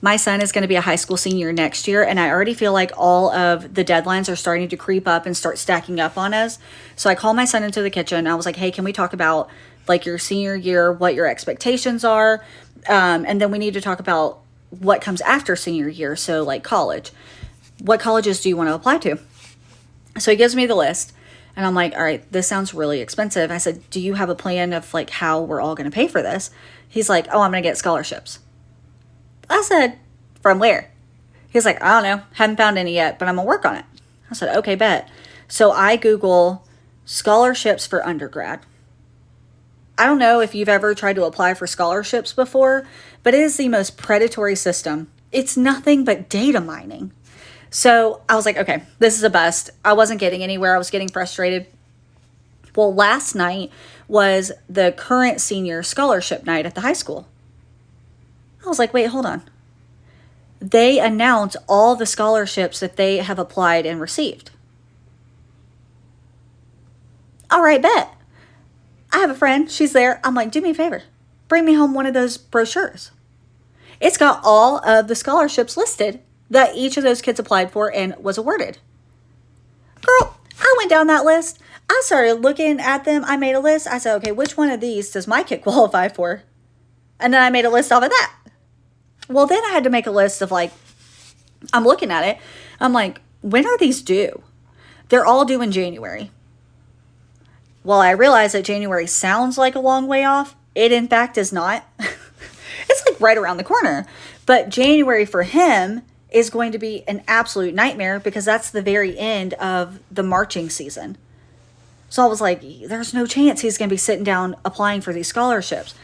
My son is going to be a high school senior next year, and I already feel like all of the deadlines are starting to creep up and start stacking up on us. So I called my son into the kitchen. I was like, hey, can we talk about like your senior year, what your expectations are? And then we need to talk about what comes after senior year. So like college, what colleges do you want to apply to? So he gives me the list, and I'm like, all right, this sounds really expensive. I said, do you have a plan of like how we're all going to pay for this? He's like, oh, I'm going to get scholarships. I said, from where? He's like, I don't know. Haven't found any yet, but I'm going to work on it. I said, okay, bet. So I Google scholarships for undergrad. I don't know if you've ever tried to apply for scholarships before, but it is the most predatory system. It's nothing but data mining. So I was like, okay, this is a bust. I wasn't getting anywhere. I was getting frustrated. Well, last night was the current senior scholarship night at the high school. I was like, wait, hold on. They announce all the scholarships that they have applied and received. All right, bet. I have a friend. She's there. I'm like, do me a favor. Bring me home one of those brochures. It's got all of the scholarships listed that each of those kids applied for and was awarded. Girl, I went down that list. I started looking at them. I made a list. I said, okay, which one of these does my kid qualify for? And then I made a list off of that. Well, then I had to make a list of like, I'm looking at it. I'm like, when are these due? They're all due in January. Well, I realize that January sounds like a long way off. It in fact is not. It's like right around the corner. But January for him is going to be an absolute nightmare because that's the very end of the marching season. So I was like, there's no chance he's going to be sitting down applying for these scholarships.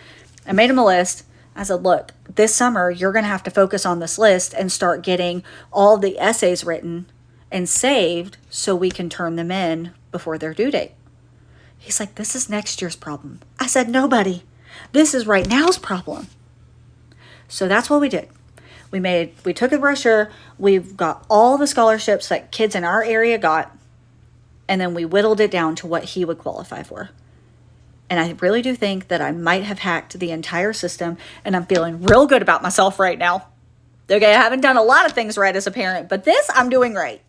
I made him a list. I said, look, this summer you're going to have to focus on this list and start getting all the essays written and saved so we can turn them in before their due date. He's like, this is next year's problem. I said, nobody. This is right now's problem. So that's what we did. We took a brochure. We've got all the scholarships that kids in our area got. And then we whittled it down to what he would qualify for. And I really do think that I might have hacked the entire system. And I'm feeling real good about myself right now. Okay, I haven't done a lot of things right as a parent, but this I'm doing right.